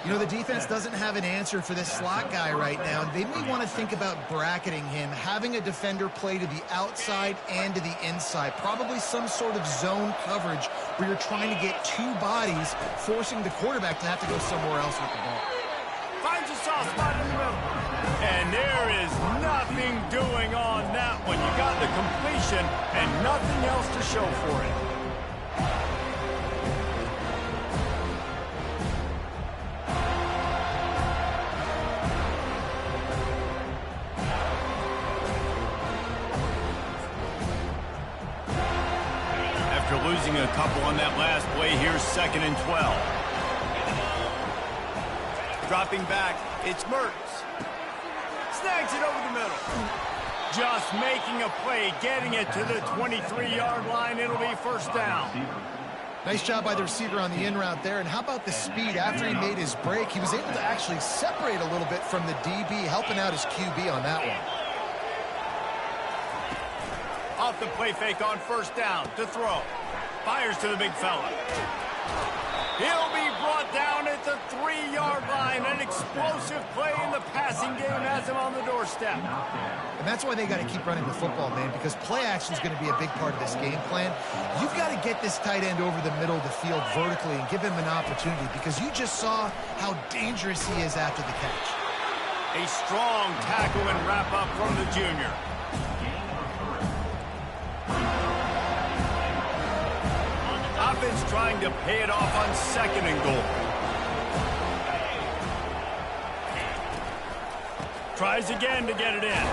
You know, the defense doesn't have an answer for this slot guy right now. They may want to think about bracketing him, having a defender play to the outside and to the inside. Probably some sort of zone coverage where you're trying to get two bodies, forcing the quarterback to have to go somewhere else with the ball. Finds a soft spot in the middle. And there is nothing doing on that one. You got the completion and nothing else to show for it. After losing a couple on that last play, here's 2nd and 12. Dropping back, it's Mertz. Snags it over the middle. Just making a play, getting it to the 23-yard line. It'll be first down. Nice job by the receiver on the in route there. And how about the speed? After he made his break, he was able to actually separate a little bit from the DB, helping out his QB on that one. Off the play fake on first down to throw. Fires to the big fella. He'll be brought down at the 3-yard line. An explosive play in the passing game has him on the doorstep. And that's why they got to keep running the football, man, because play action is going to be a big part of this game plan. You've got to get this tight end over the middle of the field vertically and give him an opportunity because you just saw how dangerous he is after the catch. A strong tackle and wrap up from the junior. Offense trying to pay it off on 2nd and goal. Tries again to get it in.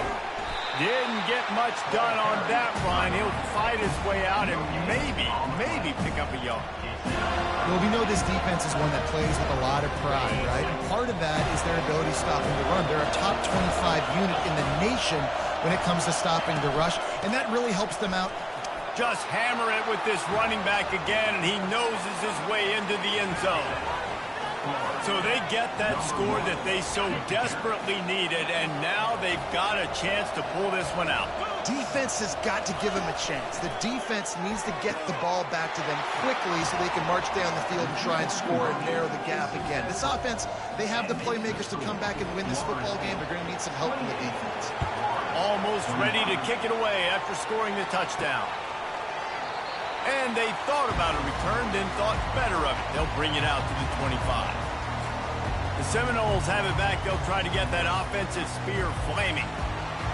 Didn't get much done on that run. He'll fight his way out and maybe pick up a yard. Well, we know this defense is one that plays with a lot of pride, right? And part of that is their ability stopping the run. They're a top 25 unit in the nation when it comes to stopping the rush, and that really helps them out. Just hammer it with this running back again, and he noses his way into the end zone. So they get that score that they so desperately needed, and now they've got a chance to pull this one out. Defense has got to give them a chance. The defense needs to get the ball back to them quickly so they can march down the field and try and score and narrow the gap again. This offense, they have the playmakers to come back and win this football game. They're going to need some help from the defense. Almost ready to kick it away after scoring the touchdown. And they thought about a return, then thought better of it. They'll bring it out to the 25. The Seminoles have it back. They'll try to get that offensive spear flaming.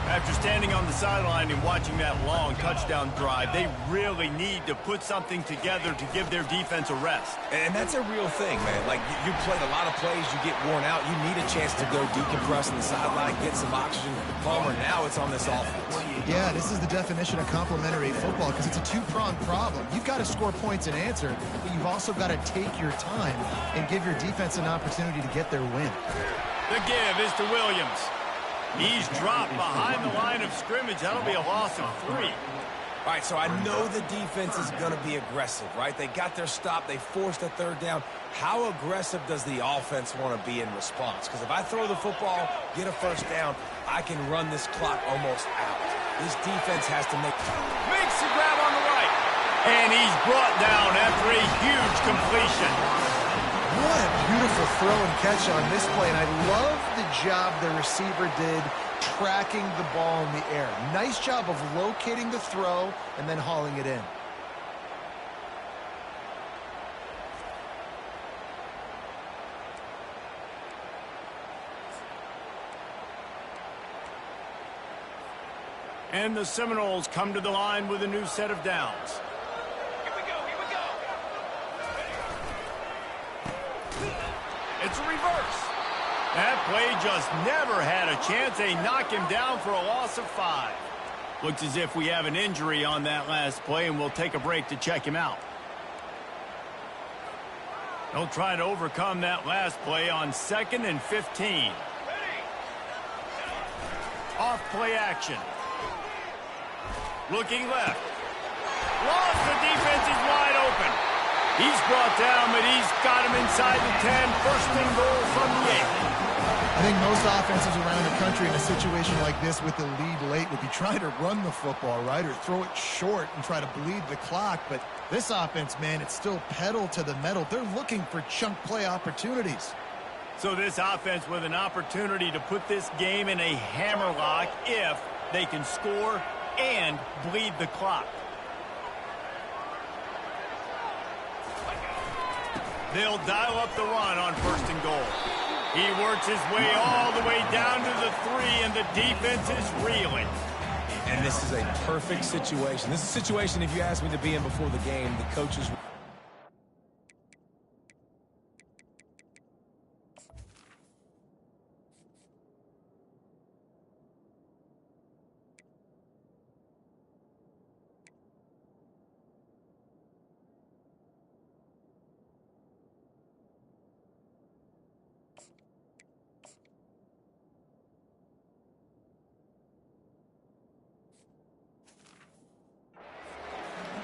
After standing on the sideline and watching that long touchdown drive, they really need to put something together to give their defense a rest. And that's a real thing, man. Like, you played a lot of plays, you get worn out. You need a chance to go decompress on the sideline, get some oxygen. Palmer, now it's on this offense. Yeah, this is the definition of complementary football because it's a two-pronged problem. You've got to score points and answer, but you've also got to take your time and give your defense an opportunity to get their win. The give is to Williams. He's dropped behind the line of scrimmage. That'll be a loss of 3. All right, so I know the defense is going to be aggressive, right? They got their stop. They forced a third down. How aggressive does the offense want to be in response? Because if I throw the football, get a first down, I can run this clock almost out. This defense has to makes the grab on the right. And he's brought down after a huge completion. What a beautiful throw and catch on this play, and I love the job the receiver did tracking the ball in the air. Nice job of locating the throw and then hauling it in. And the Seminoles come to the line with a new set of downs. It's a reverse. That play just never had a chance. They knock him down for a loss of 5. Looks as if we have an injury on that last play, and we'll take a break to check him out. They'll try to overcome that last play on 2nd and 15. Off play action. Looking left. Lost. The defense is wide open. He's brought down, but he's got him inside the 10. First and goal from the 8. I think most offenses around the country in a situation like this with the lead late would be trying to run the football, right, or throw it short and try to bleed the clock. But this offense, man, it's still pedal to the metal. They're looking for chunk play opportunities. So this offense with an opportunity to put this game in a hammerlock if they can score and bleed the clock. They'll dial up the run on first and goal. He works his way all the way down to the 3, and the defense is reeling. And this is a perfect situation. This is a situation, if you asked me to be in before the game, the coaches...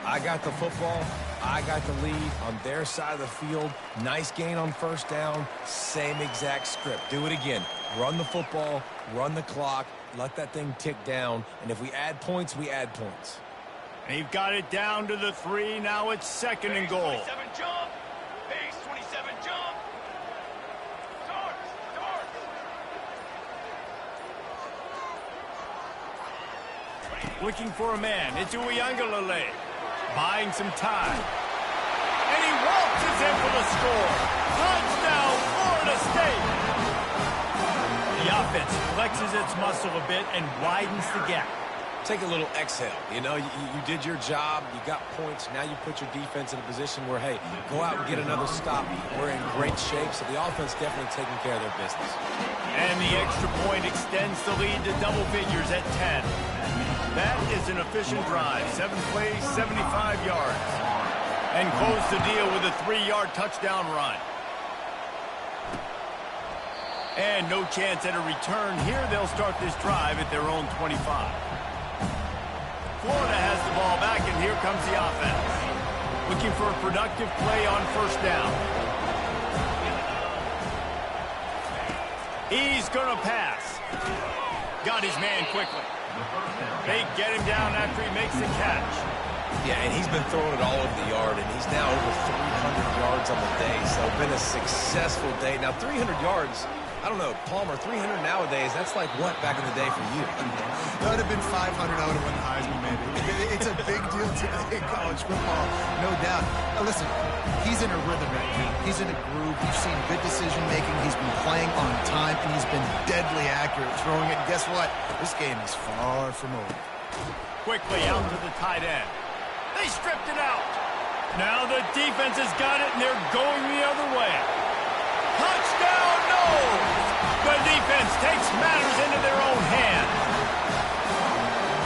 I got the football. I got the lead on their side of the field. Nice gain on first down. Same exact script. Do it again. Run the football, run the clock, let that thing tick down. And if we add points, we add points. They've got it down to the 3. Now it's second and goal. 27 jump. Base 27 jump. Looking for a man. It's Uyangalele. Buying some time. And he waltzes in for the score. Touchdown, Florida State. The offense flexes its muscle a bit and widens the gap. Take a little exhale. You know, you did your job. You got points. Now you put your defense in a position where, hey, go out and get another stop. We're in great shape, so the offense definitely taking care of their business. And the extra point extends the lead to double figures at 10. That is an efficient drive. 7 plays, 75 yards. And close the deal with a 3-yard touchdown run. And no chance at a return here. They'll start this drive at their own 25. Florida has the ball back, and here comes the offense. Looking for a productive play on first down. He's going to pass. Got his man quickly. They get him down after he makes the catch. Yeah, and he's been throwing it all over the yard, and he's now over 300 yards on the day. So been a successful day. Now, 300 yards, I don't know, Palmer, 300 nowadays, that's like what back in the day for you? That would have been 500 out of when the Heisman made it. It's a big deal today in college football, no doubt. Now, listen, he's in a rhythm right now. He's in a groove. We've seen good decision-making. He's been playing on time, and he's been deadly accurate throwing it. And guess what? This game is far from over. Quickly out to the tight end. They stripped it out. Now the defense has got it, and they're going the other way. Touchdown, no! The defense takes matters into their own hands.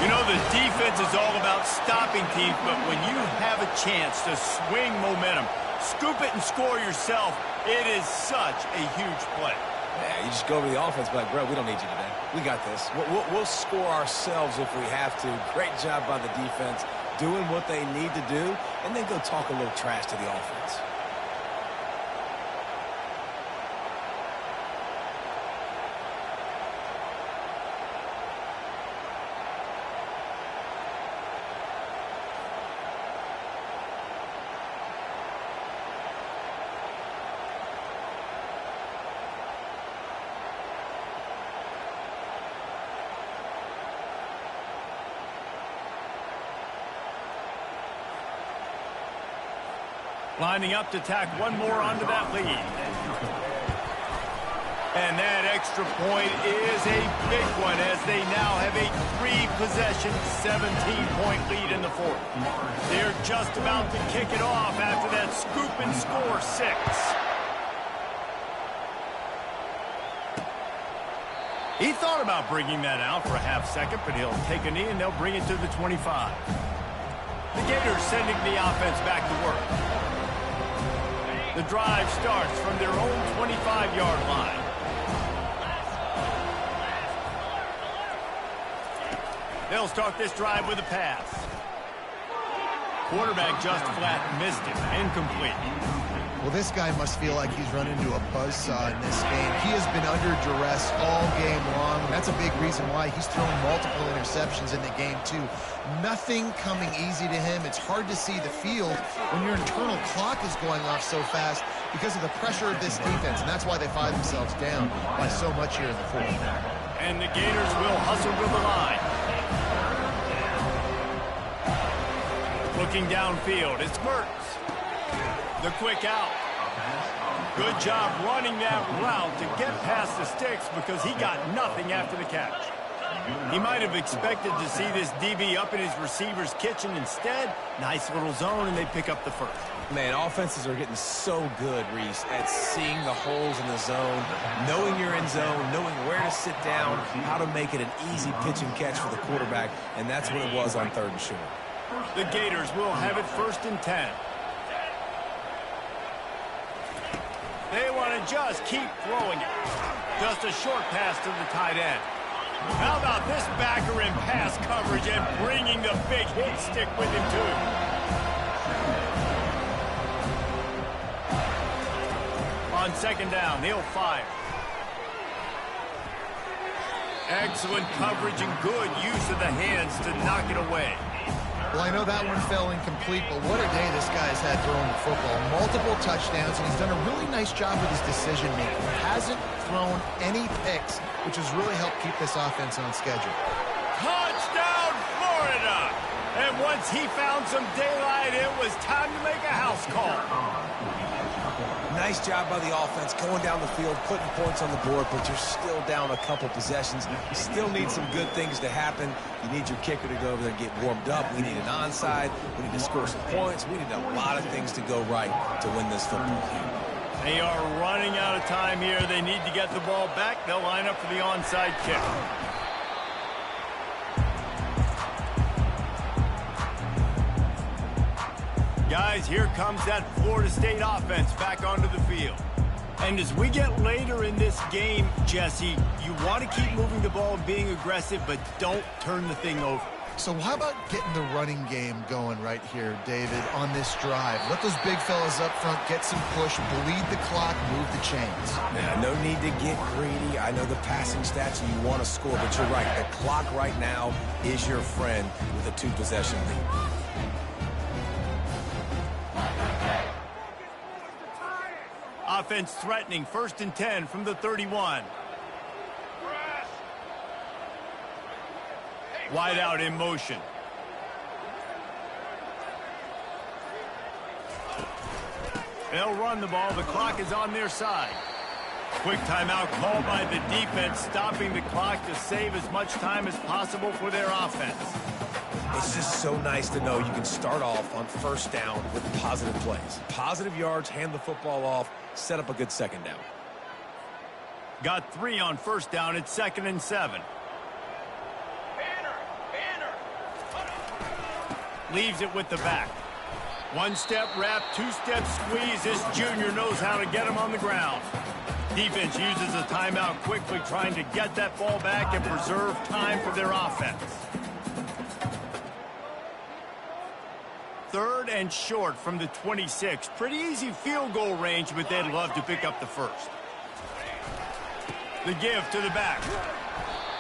You know, the defense is all about stopping teams, but when you have a chance to swing momentum, scoop it and score yourself, it is such a huge play. Yeah, you just go over the offense, but like, bro, we don't need you today. We got this. We'll score ourselves if we have to. Great job by the defense, doing what they need to do, and then go talk a little trash to the offense. Lining up to tack one more onto that lead. And that extra point is a big one as they now have a 3-possession, 17-point lead in the fourth. They're just about to kick it off after that scoop and score 6. He thought about bringing that out for a half second, but he'll take a knee and they'll bring it to the 25. The Gators sending the offense back to work. The drive starts from their own 25-yard line. They'll start this drive with a pass. Quarterback just flat missed it. Incomplete. Well, this guy must feel like he's run into a buzzsaw in this game. He has been under duress all game long, and that's a big reason why he's thrown multiple interceptions in the game, too. Nothing coming easy to him. It's hard to see the field when your internal clock is going off so fast because of the pressure of this defense, and that's why they find themselves down by so much here in the fourth. And the Gators will hustle to the line. Looking downfield, it's Mertz. The quick out. Good job running that route to get past the sticks because he got nothing after the catch. He might have expected to see this DB up in his receiver's kitchen. Instead, nice little zone, and they pick up the first. Man, offenses are getting so good, Reese, at seeing the holes in the zone, knowing you're in zone, knowing where to sit down, how to make it an easy pitch and catch for the quarterback, and that's what it was on 3rd and short. The Gators will have it 1st and 10. They want to just keep throwing it. Just a short pass to the tight end. How about this backer in pass coverage and bringing the big hit stick with him, too? On 2nd down, he'll fire. Excellent coverage and good use of the hands to knock it away. Well, I know that one fell incomplete, but what a day this guy's had throwing the football. Multiple touchdowns, and he's done a really nice job with his decision-making. Hasn't thrown any picks, which has really helped keep this offense on schedule. Touchdown, Florida! And once he found some daylight, it was time to make a house call. Nice job by the offense going down the field, putting points on the board, but you're still down a couple possessions. You still need some good things to happen. You need your kicker to go over there and get warmed up. We need an onside. We need to score some points. We need a lot of things to go right to win this football game. They are running out of time here. They need to get the ball back. They'll line up for the onside kick. Guys, here comes that Florida State offense back onto the field. And as we get later in this game, Jesse, you want to keep moving the ball and being aggressive, but don't turn the thing over. So how about getting the running game going right here, David, on this drive? Let those big fellas up front get some push, bleed the clock, move the chains. Now, no need to get greedy. I know the passing stats and you want to score, but you're right. The clock right now is your friend with a 2-possession lead. Offense threatening, 1st and 10 from the 31. Wide out in motion. They'll run the ball. The clock is on their side. Quick timeout called by the defense, stopping the clock to save as much time as possible for their offense. It's just so nice to know you can start off on 1st down with positive plays. Positive yards, hand the football off, set up a good 2nd down. Got 3 on 1st down. It's 2nd and 7. Leaves it with the back. 1-step wrap, 2-step squeeze. This junior knows how to get him on the ground. Defense uses a timeout quickly, trying to get that ball back and preserve time for their offense. 3rd and short from the 26. Pretty easy field goal range, but they'd love to pick up the first. The give to the back.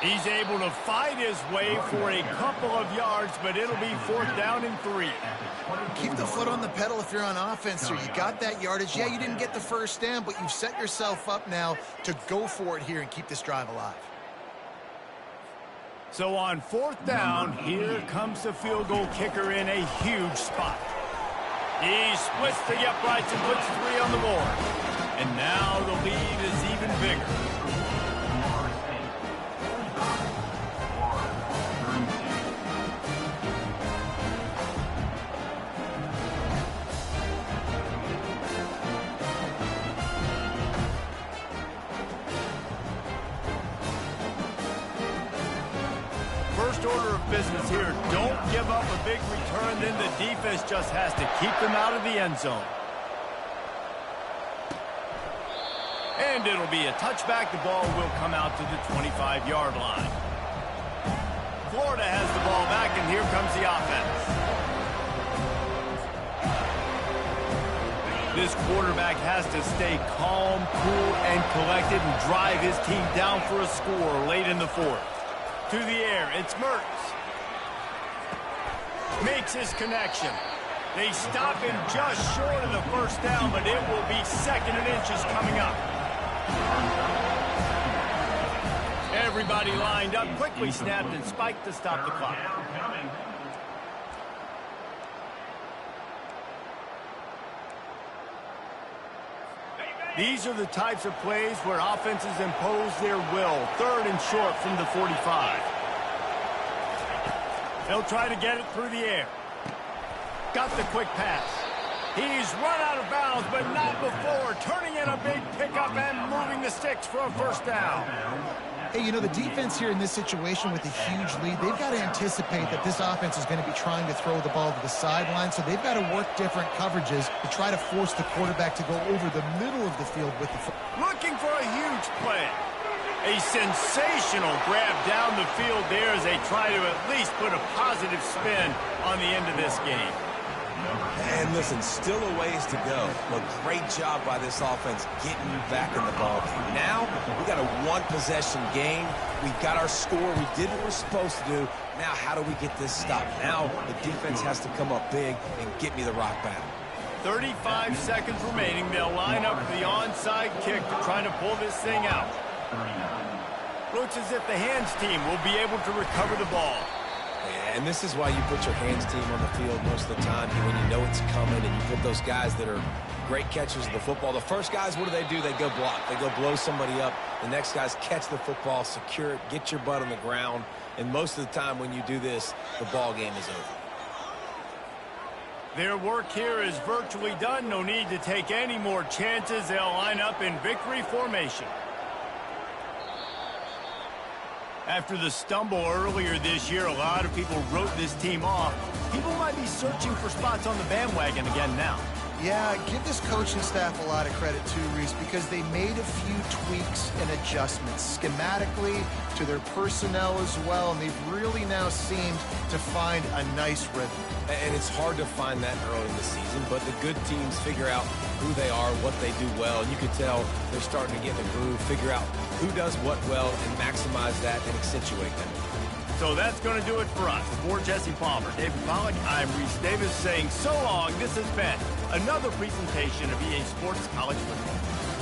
He's able to fight his way for a couple of yards, but it'll be 4th down and 3. Keep the foot on the pedal if you're on offense, sir. You got that yardage. Yeah, you didn't get the 1st down, but you've set yourself up now to go for it here and keep this drive alive. So on 4th down, here comes the field goal kicker in a huge spot. He splits the uprights and puts 3 on the board. And now the lead is even bigger. First order of business here, don't give up a big return, then the defense just has to keep them out of the end zone. And it'll be a touchback. The ball will come out to the 25-yard line. Florida has the ball back, and here comes the offense. This quarterback has to stay calm, cool, and collected and drive his team down for a score late in the fourth. To the air, it's Mertz. Makes his connection. They stop him just short of the first down, but it will be 2nd and inches coming up. Everybody lined up, quickly snapped and spiked to stop the clock. These are the types of plays where offenses impose their will. 3rd and short from the 45. They'll try to get it through the air. Got the quick pass. He's run out of bounds, but not before turning in a big pickup and moving the sticks for a first down. Hey, you know, the defense here in this situation with a huge lead, they've got to anticipate that this offense is going to be trying to throw the ball to the sideline, so they've got to work different coverages to try to force the quarterback to go over the middle of the field with the football. Looking for a huge play. A sensational grab down the field there as they try to at least put a positive spin on the end of this game. And listen, still a ways to go. A great job by this offense getting back in the ball game. Now, we got a one-possession game. We got our score. We did what we're supposed to do. Now, how do we get this stopped? Now, the defense has to come up big and get me the rock back. 35 seconds remaining. They'll line up for the onside kick to try to pull this thing out. Looks as if the hands team will be able to recover the ball. And this is why you put your hands team on the field most of the time, when you know it's coming, and you put those guys that are great catchers of the football. The first guys, what do? They go block. They go blow somebody up. The next guys catch the football, secure it, get your butt on the ground. And most of the time when you do this, the ball game is over. Their work here is virtually done. No need to take any more chances. They'll line up in victory formation. After the stumble earlier this year, a lot of people wrote this team off. People might be searching for spots on the bandwagon again now. Yeah, give this coaching staff a lot of credit too, Reese, because they made a few tweaks and adjustments schematically to their personnel as well, and they've really now seemed to find a nice rhythm. And it's hard to find that early in the season, but the good teams figure out who they are, what they do well, and you can tell they're starting to get in the groove, figure out who does what well, and maximize that and accentuate that. So that's going to do it for us. For Jesse Palmer, David Pollack, I'm Reese Davis saying so long. This has been another presentation of EA Sports College Football.